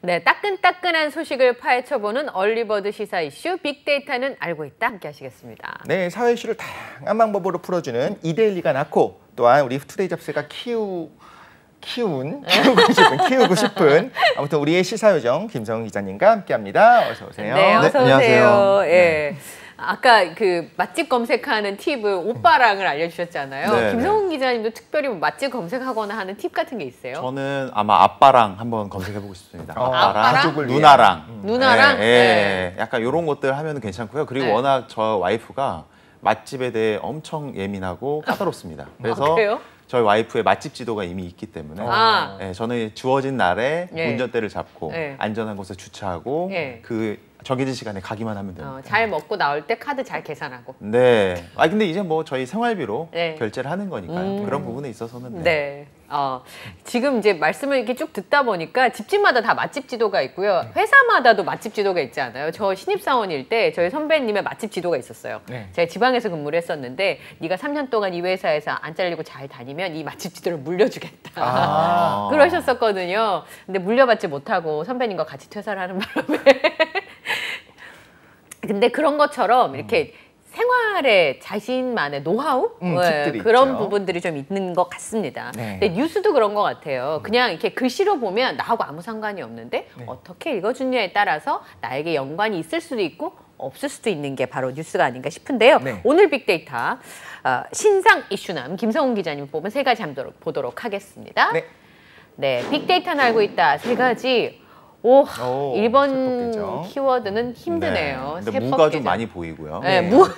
네, 따끈따끈한 소식을 파헤쳐보는 얼리버드 시사 이슈 빅데이터는 알고 있다 함께 하시겠습니다. 네, 사회 이슈를 다양한 방법으로 풀어주는 이데일리가 낳고 또한 우리 투데이 잡스가 키우고 싶은 아무튼 우리의 시사요정 김성훈 기자님과 함께합니다. 어서 오세요. 네, 어서 오세요. 안녕하세요. 예. 아까 그 맛집 검색하는 팁을 오빠랑을 알려주셨잖아요. 네, 김성훈 기자님도 특별히 뭐 맛집 검색하거나 하는 팁 같은 게 있어요? 저는 아마 아빠랑 한번 검색해보고 싶습니다. 아빠랑? 가족을 누나랑. 누나랑? 예, 네. 약간 이런 것들 하면 괜찮고요. 그리고 네. 워낙 저 와이프가 맛집에 대해 엄청 예민하고 까다롭습니다. 그래서 그래요? 저희 와이프의 맛집 지도가 이미 있기 때문에 예, 저는 주어진 날에 예. 운전대를 잡고 예. 안전한 곳에 주차하고 예. 그 정해진 시간에 가기만 하면 됩니다. 잘 먹고 나올 때 카드 잘 계산하고. 네. 근데 이제 뭐 저희 생활비로 네. 결제를 하는 거니까요. 그런 부분에 있어서는 네. 지금 이제 말씀을 이렇게 쭉 듣다 보니까 집집마다 다 맛집 지도가 있고요. 회사마다도 맛집 지도가 있지 않아요? 저 신입사원일 때 저희 선배님의 맛집 지도가 있었어요. 네. 제가 지방에서 근무를 했었는데 네가 3년 동안 이 회사에서 안 잘리고 잘 다니면 이 맛집 지도를 물려주겠다. 그러셨었거든요. 근데 물려받지 못하고 선배님과 같이 퇴사를 하는 바람에 근데 그런 것처럼 이렇게 생활에 자신만의 노하우? 팁들이 그런 있죠. 부분들이 좀 있는 것 같습니다. 네. 근데 뉴스도 그런 것 같아요. 그냥 이렇게 글씨로 보면 나하고 아무 상관이 없는데 어떻게 읽어주냐에 따라서 나에게 연관이 있을 수도 있고 없을 수도 있는 게 바로 뉴스가 아닌가 싶은데요. 네. 오늘 빅데이터 신상 이슈남 김성훈 기자님 뽑은 세 가지 한번 보도록 하겠습니다. 네. 네, 빅데이터는 알고 있다. 세 가지. 오, 세법 1번 계정. 키워드는 힘드네요. 근데 세법 무가 좀 계정. 많이 보이고요. 네, 네. 무.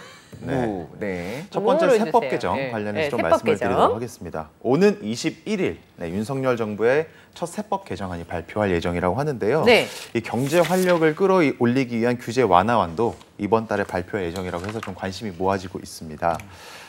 네. 네. 첫 번째 무를 세법 주세요. 개정 네. 관련해서 네, 좀 세법 말씀을 개정. 드리도록 하겠습니다. 오는 21일 윤석열 정부의 첫 세법 개정안이 발표할 예정이라고 하는데요. 네. 이 경제 활력을 끌어올리기 위한 규제 완화안도 이번 달에 발표할 예정이라고 해서 좀 관심이 모아지고 있습니다.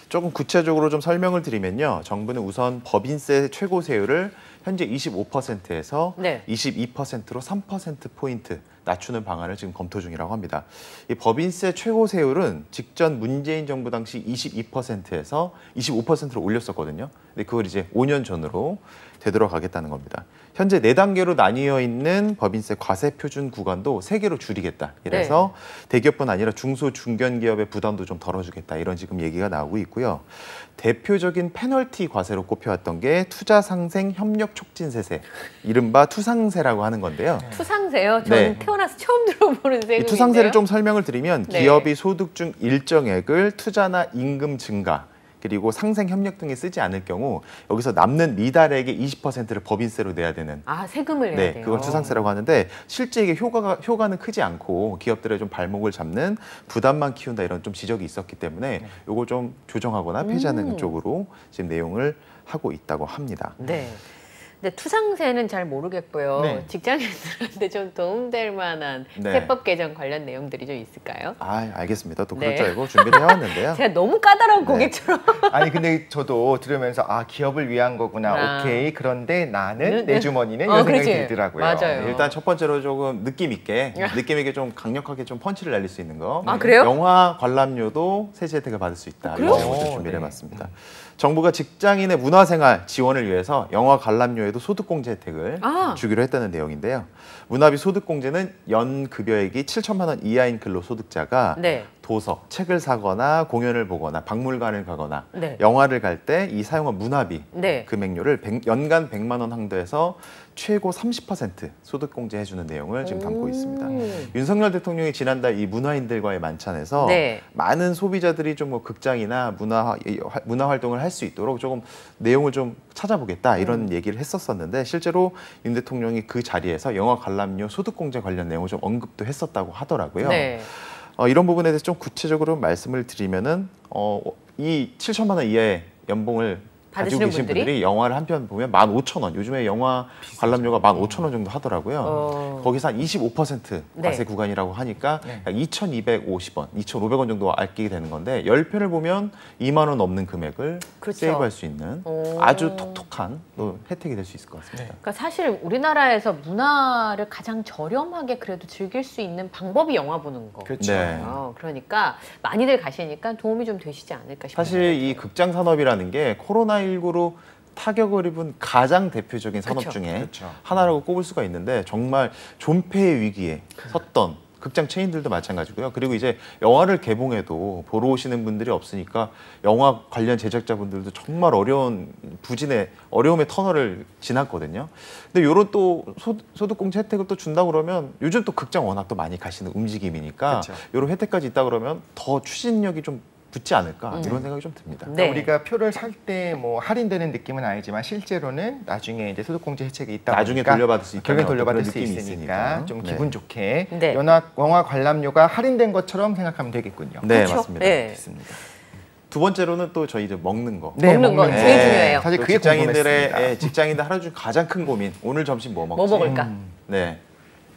조금 구체적으로 좀 설명을 드리면요. 정부는 우선 법인세 최고세율을 현재 25%에서 네. 22%로 3%포인트 낮추는 방안을 지금 검토 중이라고 합니다. 이 법인세 최고세율은 직전 문재인 정부 당시 22%에서 25%로 올렸었거든요. 근데 그걸 이제 5년 전으로 되돌아가겠다는 겁니다. 현재 4단계로 나뉘어 있는 법인세 과세 표준 구간도 3개로 줄이겠다. 이래서 대기업뿐 아니라 중소 중견기업의 부담도 좀 덜어주겠다. 이런 지금 얘기가 나오고 있고요. 대표적인 페널티 과세로 꼽혀왔던 게 투자상생 협력 촉진세세, 이른바 투상세라고 하는 건데요. 투상세요? 저는 네. 태어나서 처음 들어보는 이 세금인데요. 투상세를 좀 설명을 드리면 네. 기업이 소득 중 일정액을 투자나 임금 증가 그리고 상생 협력 등에 쓰지 않을 경우 여기서 남는 미달액의 20%를 법인세로 내야 되는 세금을 내야 돼요. 그걸 투상세라고 하는데 실제 이게 효과는 크지 않고 기업들의 좀 발목을 잡는 부담만 키운다 이런 좀 지적이 있었기 때문에 이거 좀 조정하거나 폐지하는 쪽으로 지금 내용을 하고 있다고 합니다. 네. 근데 투상세는 잘 모르겠고요. 네. 직장인들한테 좀 도움될 만한 네. 세법 개정 관련 내용들이 좀 있을까요? 알겠습니다. 또 그럴 네. 줄 알고 준비를 해왔는데요. 제가 너무 까다로운 고객처럼. 아니 근데 저도 들으면서 기업을 위한 거구나. 오케이. 그런데 나는 내 주머니는 이런 생각이 그렇지. 들더라고요. 맞아요. 일단 첫 번째로 조금 느낌 있게 좀 강력하게 좀 펀치를 날릴 수 있는 거. 그래요? 영화 관람료도 세제 혜택을 받을 수 있다. 그래요? 이런 것을 준비를 네. 해봤습니다. 정부가 직장인의 문화생활 지원을 위해서 영화 관람료에도 소득공제 혜택을 주기로 했다는 내용인데요. 문화비 소득공제는 연 급여액이 7천만 원 이하인 근로소득자가 네. 도서, 책을 사거나 공연을 보거나 박물관을 가거나 네. 영화를 갈 때 이 사용한 문화비 네. 금액료를 연간 100만 원 한도에서 최고 30% 소득공제 해주는 내용을 지금 담고 있습니다. 윤석열 대통령이 지난달 이 문화인들과의 만찬에서 네. 많은 소비자들이 좀 뭐 극장이나 문화 활동을 할 수 있도록 조금 내용을 좀 찾아보겠다 이런 얘기를 했었었는데 실제로 윤 대통령이 그 자리에서 영화 관람료 소득공제 관련 내용을 좀 언급도 했었다고 하더라고요. 네. 이런 부분에 대해서 좀 구체적으로 말씀을 드리면은 이 7천만 원 이하의 연봉을 가지고 받으시는 계신 분들이? 분들이 영화를 한 편 보면 15,000원. 요즘에 영화 관람료가 15,000원 정도 하더라고요. 거기서 한 25% 과세 네. 구간이라고 하니까 2,250원, 2,500원 정도 아끼게 되는 건데 10편을 보면 2만 원 넘는 금액을 그렇죠. 세이브할 수 있는 아주 톡톡한 또 혜택이 될 수 있을 것 같습니다. 그러니까 사실 우리나라에서 문화를 가장 저렴하게 그래도 즐길 수 있는 방법이 영화 보는 거. 그렇죠. 네. 그러니까 많이들 가시니까 도움이 좀 되시지 않을까 싶어요. 사실 이 극장 산업이라는 게 코로나19로 타격을 입은 가장 대표적인 산업 그쵸. 중에 그쵸. 하나라고 꼽을 수가 있는데 정말 존폐의 위기에 섰던 극장 체인들도 마찬가지고요. 그리고 이제 영화를 개봉해도 보러 오시는 분들이 없으니까 영화 관련 제작자분들도 정말 어려운 어려움의 터널을 지났거든요. 근데 이런 또 소득공제 혜택을 또 준다 그러면 요즘 또 극장 워낙 또 많이 가시는 움직임이니까 그쵸. 이런 혜택까지 있다 그러면 더 추진력이 좀 붙지 않을까 이런 생각이 좀 듭니다. 네. 그러니까 우리가 표를 살 때 뭐 할인되는 느낌은 아니지만 실제로는 나중에 이제 소득공제 혜택이 있다 나중에 보니까 돌려받을 수 있다는 결국엔 돌려받을 어떤 수 느낌이 있으니까 있으니까. 좀 네. 기분 좋게 네. 영화 관람료가 할인된 것처럼 생각하면 되겠군요. 네, 그쵸? 맞습니다. 네. 좋습니다. 두 번째로는 또 저희 이제 먹는 거. 네, 먹는 거 제일 중요해요. 사실 또 그게 궁금했습니다. 직장인들 하루 중 가장 큰 고민. 오늘 점심 뭐 먹지? 뭐 먹을까? 네.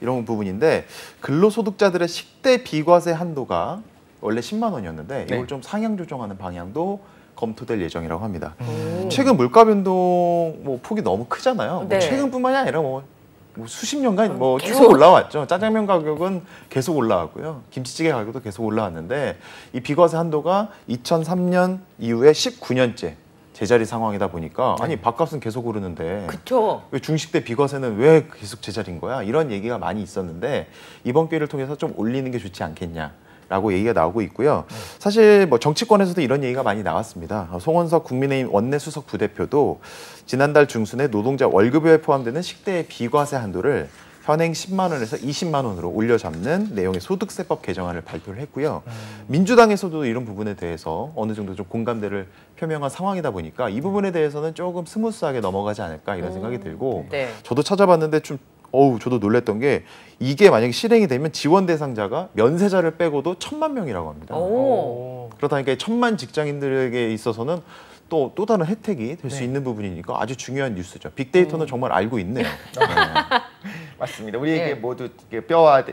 이런 부분인데 근로소득자들의 식대 비과세 한도가 원래 10만 원이었는데 이걸 네. 좀 상향 조정하는 방향도 검토될 예정이라고 합니다. 오. 최근 물가 변동 뭐 폭이 너무 크잖아요. 뭐 네. 최근뿐만이 아니라 뭐 수십 년간 뭐 쭉 계속. 올라왔죠. 짜장면 가격은 계속 올라왔고요. 김치찌개 가격도 계속 올라왔는데 이 비과세 한도가 2003년 이후에 19년째 제자리 상황이다 보니까 아니 밥값은 계속 오르는데 그쵸. 왜 중식대 비과세는 왜 계속 제자리인 거야? 이런 얘기가 많이 있었는데 이번 기회를 통해서 좀 올리는 게 좋지 않겠냐라고 얘기가 나오고 있고요. 사실 뭐 정치권에서도 이런 얘기가 많이 나왔습니다. 송원석 국민의힘 원내수석 부대표도 지난달 중순에 노동자 월급에 포함되는 식대의 비과세 한도를 현행 10만 원에서 20만 원으로 올려잡는 내용의 소득세법 개정안을 발표를 했고요. 민주당에서도 이런 부분에 대해서 어느 정도 좀 공감대를 표명한 상황이다 보니까 이 부분에 대해서는 조금 스무스하게 넘어가지 않을까 이런 생각이 들고 네. 저도 찾아봤는데 좀 저도 놀랬던 게 이게 만약에 실행이 되면 지원 대상자가 면세자를 빼고도 1,000만 명이라고 합니다. 오. 그러다 보니까 1,000만 직장인들에게 있어서서는 또 다른 혜택이 될 수 네. 있는 부분이니까 아주 중요한 뉴스죠. 빅데이터는 정말 알고 있네요. 맞습니다. 우리에게 네. 모두 이게 뼈가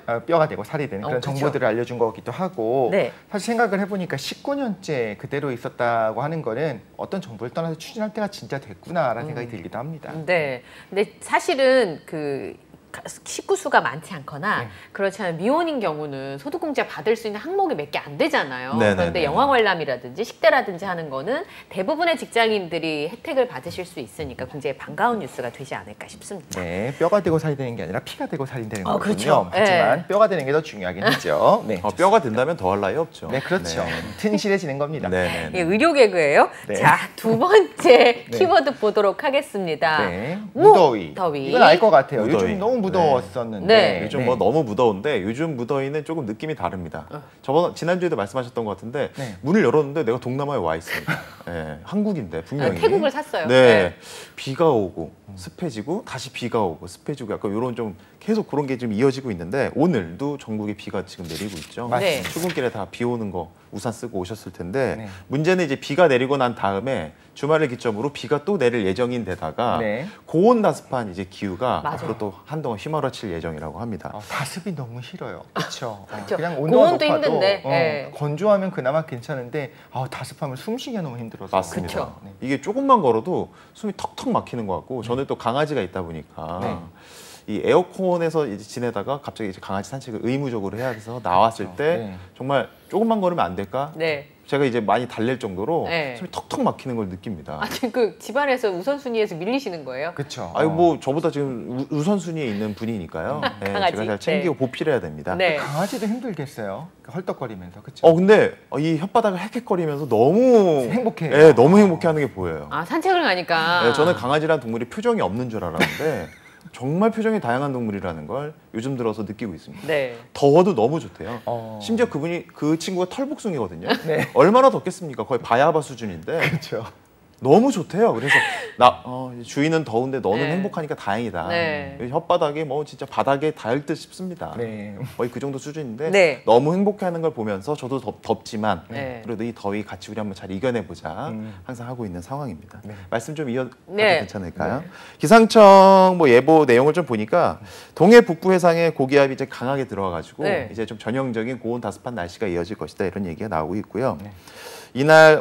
되고 살이 되는 그런 그쵸. 정보들을 알려준 것 같기도 하고 네. 사실 생각을 해보니까 19년째 그대로 있었다고 하는 거는 어떤 정보를 떠나서 추진할 때가 진짜 됐구나라는 생각이 들기도 합니다. 네. 근데 사실은 그 식구수가 많지 않거나 네. 그렇지 않은 미혼인 경우는 소득공제 받을 수 있는 항목이 몇 개 안 되잖아요. 네네네. 그런데 영화 관람이라든지 식대라든지 하는 거는 대부분의 직장인들이 혜택을 받으실 수 있으니까 굉장히 반가운 뉴스가 되지 않을까 싶습니다. 네, 뼈가 되고 살이 되는 게 아니라 피가 되고 살이 되는 거거든요. 그렇죠. 하지만 네. 뼈가 되는 게 더 중요하긴 하죠. 네, 뼈가 된다면 더할 나위 없죠. 네, 그렇죠. 튼실해지는 겁니다. 네. 예, 의료 개그예요. 네. 자, 두 번째 네. 키워드 보도록 하겠습니다. 네, 무, 무더위. 더위. 이건 알 것 같아요. 무더위. 요즘 너무 무더웠었는데 네. 요즘 뭐 너무 무더운데 요즘 무더위는 조금 느낌이 다릅니다. 지난주에도 말씀하셨던 것 같은데 네. 문을 열었는데 내가 동남아에 와 있습니다. 예, 한국인데 분명히. 태국을 샀어요. 네. 비가 오고 습해지고 다시 비가 오고 습해지고 약간 이런 좀 계속 그런 게 좀 이어지고 있는데 오늘도 전국에 비가 지금 내리고 있죠. 네. 출근길에 다 비 오는 거 우산 쓰고 오셨을 텐데 네. 문제는 이제 비가 내리고 난 다음에 주말을 기점으로 비가 또 내릴 예정인데다가 네. 고온다습한 이제 기후가 맞아요. 앞으로 또 한동안 휘몰아칠 예정이라고 합니다. 다습이 너무 싫어요. 그렇죠. 그쵸. 그냥 온도가 고온도 높아도 힘든데, 예. 건조하면 그나마 괜찮은데 다습하면 숨쉬기가 너무 힘들어서. 맞습니다. 그쵸. 네. 이게 조금만 걸어도 숨이 턱턱 막히는 것 같고 저는 또 강아지가 있다 보니까 네. 이 에어컨에서 이제 지내다가 갑자기 이제 강아지 산책을 의무적으로 해야 돼서 나왔을 그렇죠. 때 네. 정말 조금만 걸으면 안 될까? 네. 제가 이제 많이 달랠 정도로 네. 숨이 턱턱 막히는 걸 느낍니다. 아니 그 집안에서 우선순위에서 밀리시는 거예요? 그렇죠. 아유 뭐 저보다 지금 우선순위에 있는 분이니까요. 네, 강아지? 제가 잘 챙기고 네. 보필해야 됩니다. 네. 강아지도 힘들겠어요. 헐떡거리면서 그렇죠. 근데 이 혓바닥을 헥헥거리면서 너무 행복해요. 네, 너무 행복해하는 게 보여요. 아 산책을 가니까. 네, 저는 강아지란 동물이 표정이 없는 줄 알았는데 정말 표정이 다양한 동물이라는 걸 요즘 들어서 느끼고 있습니다. 네. 더워도 너무 좋대요. 어. 심지어 그 친구가 털복숭이거든요. 네. 얼마나 덥겠습니까? 거의 바야바 수준인데 그렇죠. 너무 좋대요. 그래서 주인은 더운데 너는 네. 행복하니까 다행이다. 네. 혓바닥에 뭐 진짜 바닥에 닿을 듯 싶습니다. 네. 거의 그 정도 수준인데 네. 너무 행복해하는 걸 보면서 저도 덥지만 네. 그래도 이 더위 같이 우리 한번 잘 이겨내보자 음. 항상 하고 있는 상황입니다. 네. 말씀 좀 이어가도 네. 괜찮을까요? 기상청 뭐 예보 내용을 좀 보니까 동해 북부 해상에 고기압이 이제 강하게 들어와가지고 네. 이제 좀 전형적인 고온 다습한 날씨가 이어질 것이다 이런 얘기가 나오고 있고요. 네.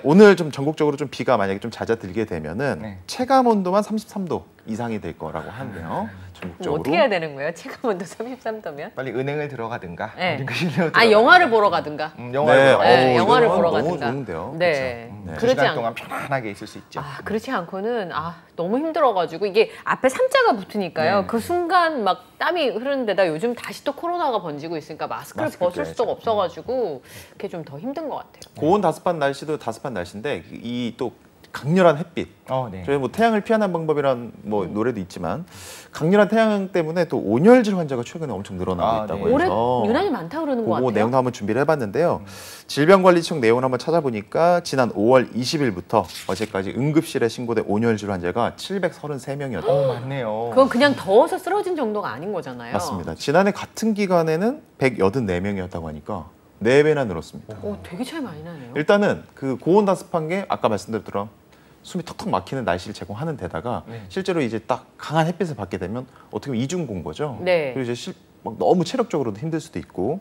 오늘 좀 전국적으로 좀 비가 만약에 좀 잦아들게 되면은 네. 체감 온도만 33도 이상이 될 거라고 하는데요. 전국적으로. 어떻게 해야 되는 거예요? 체감온도 33도면? 빨리 은행을 들어가든가. 네. 아니면 실내로 아, 영화를 보러 가든가. 영화를 네, 보러 네, 어우, 영화를 이거는 보러 너무 가든가. 좋은데요. 네. 네. 두 그러지 시간 않... 동안 편안하게 있을 수 있죠. 아, 그렇지 않고는 너무 힘들어가지고 이게 앞에 3자가 붙으니까요. 네. 그 순간 막 땀이 흐르는 데다 요즘 다시 또 코로나가 번지고 있으니까 마스크를 마스크 벗을 수가 껴야죠. 없어가지고 그게 좀 더 힘든 것 같아요. 고온 다습한 날씨도 다습한 날씨인데 이 또 강렬한 햇빛. 네. 저희 뭐 태양을 피하는 방법이란 뭐 노래도 있지만 강렬한 태양 때문에 또 온열질 환자가 최근에 엄청 늘어나고 있다고 네. 올해 해서 유난히 많다고 그러는 것 그거 같아요. 내용도 한번 준비를 해봤는데요. 질병관리청 내용을 한번 찾아보니까 지난 5월 20일부터 어제까지 응급실에 신고된 온열질 환자가 733명이었다. 맞네요. 그건 그냥 더워서 쓰러진 정도가 아닌 거잖아요. 맞습니다. 지난해 같은 기간에는 184명이었다고 하니까 4배나 늘었습니다. 되게 차이 많이 나네요. 일단은 그 고온 다습한 게 아까 말씀드렸던 숨이 턱턱 막히는 날씨를 제공하는 데다가 실제로 이제 딱 강한 햇빛을 받게 되면 어떻게 보면 이중 공고죠. 네. 그리고 이제 막 너무 체력적으로도 힘들 수도 있고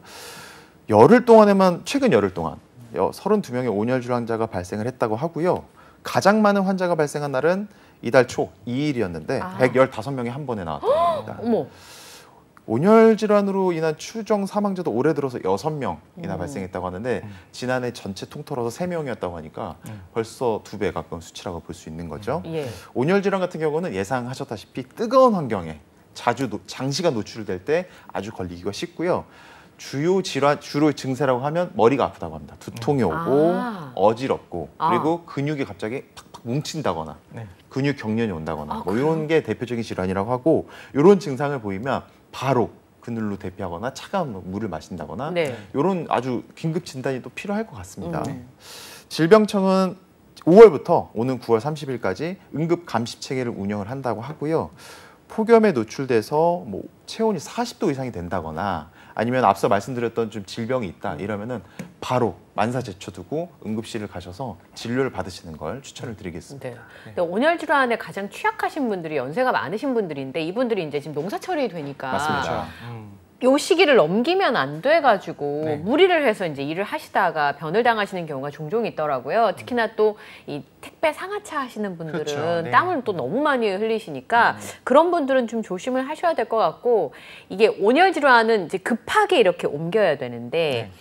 열흘 동안에만 최근 열흘 동안 32명의 온열질 환자가 발생을 했다고 하고요. 가장 많은 환자가 발생한 날은 이달 초 2일이었는데 115명이 한 번에 나왔다고 합니다. 어머. 온열 질환으로 인한 추정 사망자도 올해 들어서 6명이나 발생했다고 하는데 지난해 전체 통틀어서 3명이었다고 하니까 벌써 2배 가까운 수치라고 볼 수 있는 거죠. 예. 온열 질환 같은 경우는 예상하셨다시피 뜨거운 환경에 장시간 노출될 때 아주 걸리기가 쉽고요. 주로 증세라고 하면 머리가 아프다고 합니다. 두통이 오고 어지럽고 그리고 근육이 갑자기 팍팍 뭉친다거나 근육 경련이 온다거나 뭐 이런 게 대표적인 질환이라고 하고 이런 증상을 보이면 바로 그늘로 대피하거나 차가운 물을 마신다거나 이런 아주 긴급 진단이 또 필요할 것 같습니다. 질병청은 5월부터 오는 9월 30일까지 응급 감시 체계를 운영을 한다고 하고요. 폭염에 노출돼서 뭐 체온이 40도 이상이 된다거나 아니면 앞서 말씀드렸던 좀 질병이 있다 이러면은 바로 만사 제쳐두고 응급실을 가셔서 진료를 받으시는 걸 추천을 드리겠습니다. 네. 온열 질환에 가장 취약하신 분들이 연세가 많으신 분들인데 이분들이 이제 지금 농사철이 되니까 맞습니다. 요 시기를 넘기면 안 돼가지고 무리를 해서 이제 일을 하시다가 변을 당하시는 경우가 종종 있더라고요. 특히나 또 이 택배 상하차 하시는 분들은 그렇죠. 땀을 또 너무 많이 흘리시니까 그런 분들은 좀 조심을 하셔야 될 것 같고 이게 온열 질환은 이제 급하게 이렇게 옮겨야 되는데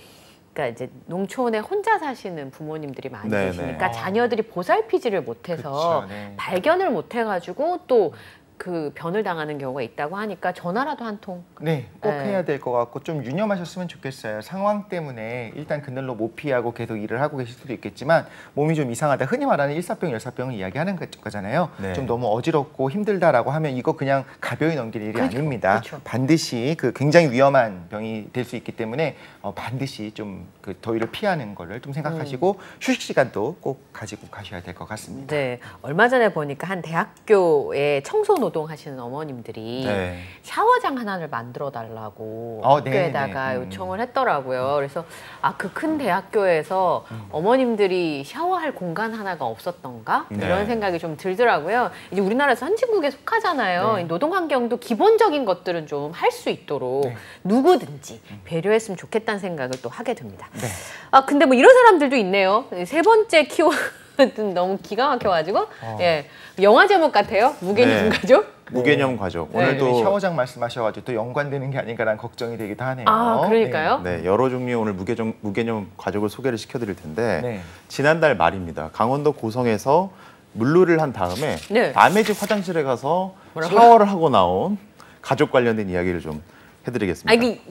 그러니까 이제 농촌에 혼자 사시는 부모님들이 많이 계시니까 자녀들이 보살피지를 못해서 발견을 못해가지고 또 그 변을 당하는 경우가 있다고 하니까 전화라도 한 통. 꼭 해야 될 것 같고 좀 유념하셨으면 좋겠어요. 상황 때문에 일단 그늘로 못 피하고 계속 일을 하고 계실 수도 있겠지만 몸이 좀 이상하다. 흔히 말하는 일사병, 열사병을 이야기하는 거잖아요. 좀 너무 어지럽고 힘들다라고 하면 이거 그냥 가벼이 넘길 일이 아닙니다. 반드시 그 굉장히 위험한 병이 될 수 있기 때문에 반드시 좀 그 더위를 피하는 거를 좀 생각하시고 휴식 시간도 꼭 가지고 가셔야 될 것 같습니다. 네, 얼마 전에 보니까 한 대학교에 청소 노동하시는 어머님들이 샤워장 하나를 만들어 달라고 학교에다가 요청을 했더라고요. 그래서 그 큰 대학교에서 어머님들이 샤워할 공간 하나가 없었던가 이런 생각이 좀 들더라고요. 이제 우리나라에서 선진국에 속하잖아요. 노동 환경도 기본적인 것들은 좀 할 수 있도록 누구든지 배려했으면 좋겠다는 생각을 또 하게 됩니다. 근데 뭐 이런 사람들도 있네요. 세 번째 키워드 너무 기가 막혀가지고 영화 제목 같아요. 무개념 가족. 무개념 가족. 오늘도 샤워장 말씀하셔가지고 또 연관되는 게 아닌가라는 걱정이 되기도 하네요. 그러니까요? 네, 여러 종류의 오늘 무개념 가족을 소개를 시켜드릴 텐데 지난달 말입니다. 강원도 고성에서 물놀이를 한 다음에 남의 집 화장실에 가서 샤워를 하고 나온 가족 관련된 이야기를 좀 해드리겠습니다. 이게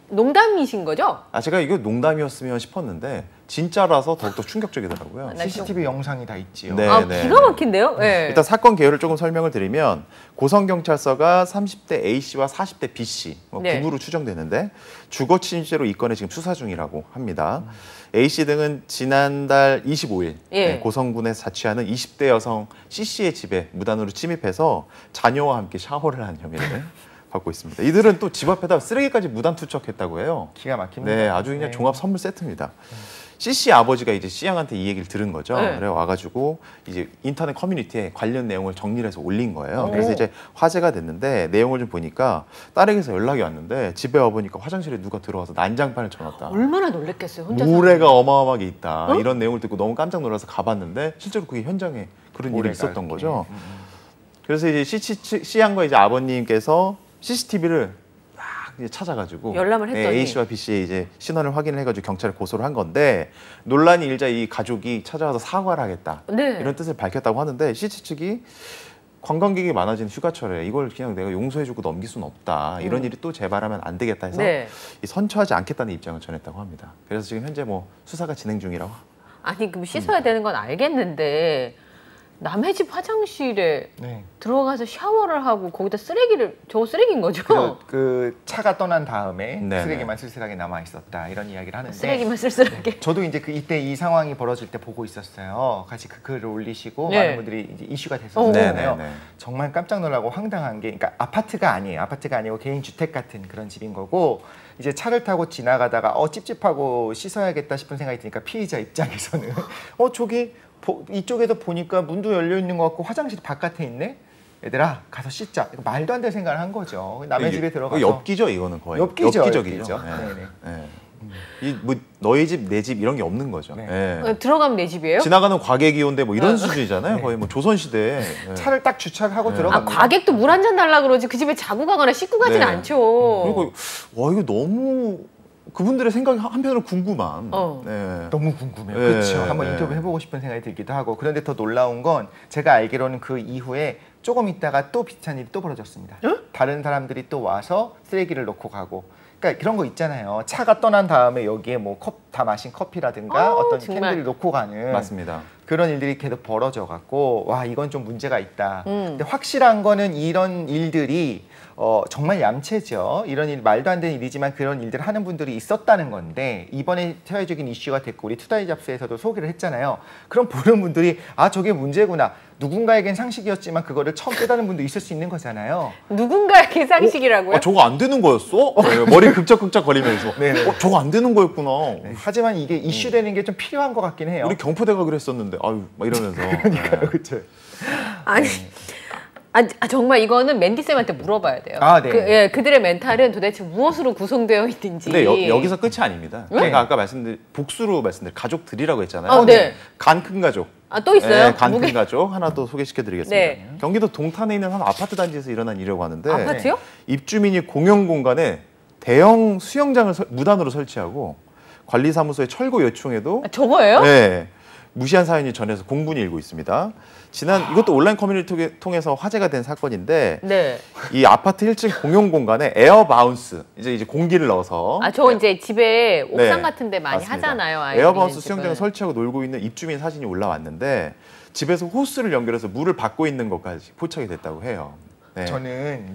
농담이신 거죠? 제가 이거 농담이었으면 싶었는데 진짜라서 더욱더 충격적이더라고요. CCTV 영상이 다 있지요. 기가 막힌데요? 일단 사건 개요를 조금 설명을 드리면 고성경찰서가 30대 A씨와 40대 B씨 부부로 추정되는데 주거 침입죄로 이 건에 지금 수사 중이라고 합니다. A씨 등은 지난달 25일 고성군에서 자취하는 20대 여성 C씨의 집에 무단으로 침입해서 자녀와 함께 샤워를 한 혐의를 받고 있습니다. 이들은 또 집 앞에다 쓰레기까지 무단 투척했다고 해요. 기가 막힙니다. 네, 아주 그냥 종합 선물 세트입니다. C씨 아버지가 이제 C양한테 이 얘기를 들은 거죠. 그래 와가지고 이제 인터넷 커뮤니티에 관련 내용을 정리를 해서 올린 거예요. 그래서 이제 화제가 됐는데 내용을 좀 보니까 딸에게서 연락이 왔는데 집에 와보니까 화장실에 누가 들어와서 난장판을 쳐놨다. 얼마나 놀랬겠어요. 혼자 모래가 어마어마하게 있다. 이런 내용을 듣고 너무 깜짝 놀라서 가봤는데 실제로 그게 현장에 그런 일이 있었던 거죠. 그래서 이제 C양과 이제 아버님께서 CCTV를 찾아가지고 열람을 했더니 A씨와 B씨의 이제 신원을 확인을 해가지고 경찰에 고소를 한 건데 논란이 일자 이 가족이 찾아와서 사과를 하겠다 이런 뜻을 밝혔다고 하는데 C씨 측이 관광객이 많아진 휴가철에 이걸 그냥 내가 용서해주고 넘길 수는 없다. 이런 일이 또 재발하면 안 되겠다 해서 선처하지 않겠다는 입장을 전했다고 합니다. 그래서 지금 현재 뭐 수사가 진행 중이라고. 아니 그럼 씻어야 되는 건 알겠는데 남의 집 화장실에 들어가서 샤워를 하고 거기다 쓰레기를 저거 쓰레기인 거죠? 그 차가 떠난 다음에 쓰레기만 쓸쓸하게 남아 있었다 이런 이야기를 하는데 쓰레기만 쓸쓸하게. 저도 이제 이때 이 상황이 벌어질 때 보고 있었어요. 같이 그 글을 올리시고 많은 분들이 이제 이슈가 됐었잖아요. 정말 깜짝 놀라고 황당한 게, 그러니까 아파트가 아니고 개인 주택 같은 그런 집인 거고. 이제 차를 타고 지나가다가 찝찝하고 씻어야겠다 싶은 생각이 드니까 피의자 입장에서는 저기 이쪽에서 보니까 문도 열려 있는 것 같고 화장실이 바깥에 있네. 얘들아 가서 씻자. 이거 말도 안 되는 생각을 한 거죠. 남의 집에 들어가서. 엽기죠 이거는 거의. 엽기적이죠. 뭐 너희 집, 내 집 이런 게 없는 거죠. 들어가면 내 집이에요? 지나가는 과객이 온데 뭐 이런 수준이잖아요. 거의 뭐 조선시대. 차를 딱 주차를 하고 들어갑니다. 과객도 물 한 잔 달라 그러지 그 집에 자고 가거나 씻고 가진 않죠. 그리고 이거 너무 그분들의 생각이 한편으로 궁금한. 너무 궁금해요. 그렇죠. 한번 인터뷰 해보고 싶은 생각이 들기도 하고. 그런데 더 놀라운 건 제가 알기로는 그 이후에 조금 있다가 또 비슷한 일이 또 벌어졌습니다. 다른 사람들이 또 와서 쓰레기를 놓고 가고. 그러니까 그런 거 있잖아요. 차가 떠난 다음에 여기에 뭐 다 마신 커피라든가 어떤 캔들을 놓고 가는. 맞습니다. 그런 일들이 계속 벌어져 갖고 와 이건 좀 문제가 있다. 근데 확실한 거는 이런 일들이 정말 얌체죠. 이런 일 말도 안 되는 일이지만 그런 일들을 하는 분들이 있었다는 건데 이번에 사회적인 이슈가 됐고 우리 투다이 잡스에서도 소개를 했잖아요. 그럼 보는 분들이 저게 문제구나. 누군가에겐 상식이었지만 그거를 처음 깨닫는 분도 있을 수 있는 거잖아요. 누군가에게 상식이라고요? 저거 안 되는 거였어? 머리 극적극적 거리면서 저거 안 되는 거였구나. 하지만 이게 이슈되는 게 좀 필요한 것 같긴 해요. 우리 경포대가 그랬었는데 막 이러면서. 그러니까요. 그렇죠. 아니 정말 이거는 맨디 쌤한테 물어봐야 돼요. 그들의 멘탈은 도대체 무엇으로 구성되어 있는지. 근데 여기서 끝이 아닙니다. 제가 아까 복수로 말씀드린 가족들이라고 했잖아요. 간 큰 가족. 또 있어요? 간 큰 가족 하나 또 소개시켜드리겠습니다. 경기도 동탄에 있는 한 아파트 단지에서 일어난 일이라고 하는데 아파트요? 입주민이 공용 공간에 대형 수영장을 무단으로 설치하고 관리사무소에 철거 요청에도 저거예요? 무시한 사연이 전해서 공분이 일고 있습니다. 이것도 온라인 커뮤니티 통해서 화제가 된 사건인데 이 아파트 1층 공용 공간에 에어 바운스 이제 공기를 넣어서 저거 이제 집에 옥상 같은 데 많이 맞습니다. 하잖아요. 에어 바운스 수영장을 설치하고 놀고 있는 입주민 사진이 올라왔는데 집에서 호스를 연결해서 물을 받고 있는 것까지 포착이 됐다고 해요. 저는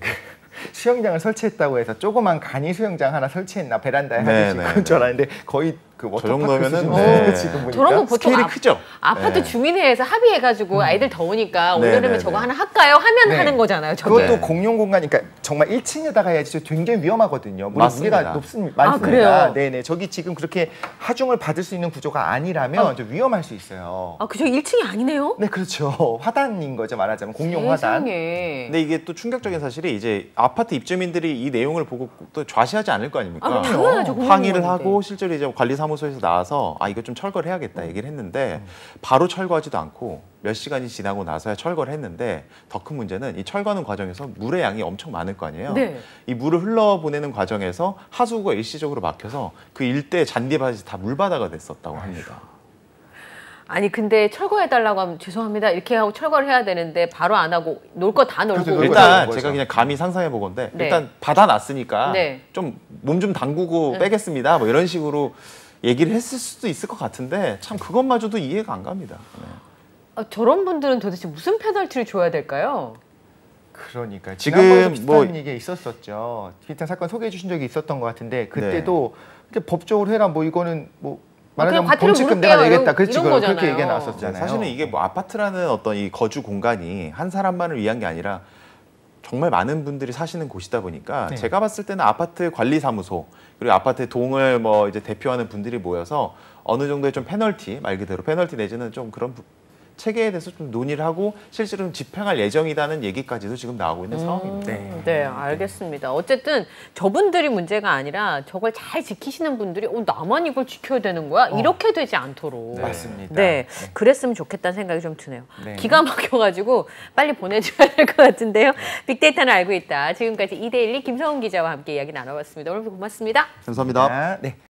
수영장을 설치했다고 해서 조그만 간이 수영장 하나 설치했나 베란다에 하듯이 그런 줄 알았는데 거의 그 워터파크 수준인데 지금 보니까 저런 거 보통 스케일이 크죠. 아파트 주민회에서 합의해가지고 아이들 더우니까 올여름에 저거 하나 할까요? 하면 하는 거잖아요. 저게. 그것도 공용 공간이니까 정말 1층에다가 해야지 굉장히 위험하거든요. 맞습니다. 무게가 많습니다. 그래요? 네네. 저기 지금 그렇게 하중을 받을 수 있는 구조가 아니라면 좀 위험할 수 있어요. 저 1층이 아니네요? 네, 그렇죠. 화단인 거죠, 말하자면 공용 화단. 근데 이게 또 충격적인 사실이 이제 아파트 입주민들이 이 내용을 보고 또 좌시하지 않을 거 아닙니까? 당연하죠. 항의를 하고 실제로 이제 관리사무소에서 나와서 이거 좀 철거를 해야겠다 얘기를 했는데 바로 철거하지도 않고 몇 시간이 지나고 나서야 철거를 했는데 더 큰 문제는 이 철거하는 과정에서 물의 양이 엄청 많을 거 아니에요. 이 물을 흘러보내는 과정에서 하수구가 일시적으로 막혀서 그 일대 잔디밭이 다 물바다가 됐었다고 합니다. 아니 근데 철거해달라고 하면 죄송합니다 이렇게 하고 철거를 해야 되는데 바로 안 하고 놀 거 다 놀고 일단 제가 그냥 감히 상상해 보건데 일단 받아놨으니까 좀 몸 좀 담그고 빼겠습니다 뭐 이런 식으로 얘기를 했을 수도 있을 것 같은데 참 그것마저도 이해가 안 갑니다. 저런 분들은 도대체 무슨 페널티를 줘야 될까요? 그러니까 지금 비슷한 얘기가 있었었죠. 비슷한 사건 소개해 주신 적이 있었던 것 같은데 그때도 법적으로 해라 뭐 이거는 뭐 말하자면 범칙금 내가 내겠다. 그렇지 그렇게 얘기가 나왔었잖아요. 사실은 이게 뭐 아파트라는 어떤 이 거주 공간이 한 사람만을 위한 게 아니라 정말 많은 분들이 사시는 곳이다 보니까 제가 봤을 때는 아파트 관리사무소 그리고 아파트 동을 이제 대표하는 분들이 모여서 어느 정도의 좀 페널티 말 그대로 페널티 내지는 좀 그런 체계에 대해서 좀 논의를 하고 실제로 좀 집행할 예정이라는 얘기까지도 지금 나오고 있는 상황입니다. 네, 알겠습니다. 어쨌든 저분들이 문제가 아니라 저걸 잘 지키시는 분들이 나만 이걸 지켜야 되는 거야? 이렇게 되지 않도록. 네. 맞습니다. 네, 그랬으면 좋겠다는 생각이 좀 드네요. 네. 기가 막혀가지고 빨리 보내줘야 될 것 같은데요. 빅데이터는 알고 있다. 지금까지 이데일리 김성훈 기자와 함께 이야기 나눠봤습니다. 오늘 고맙습니다. 감사합니다. 네.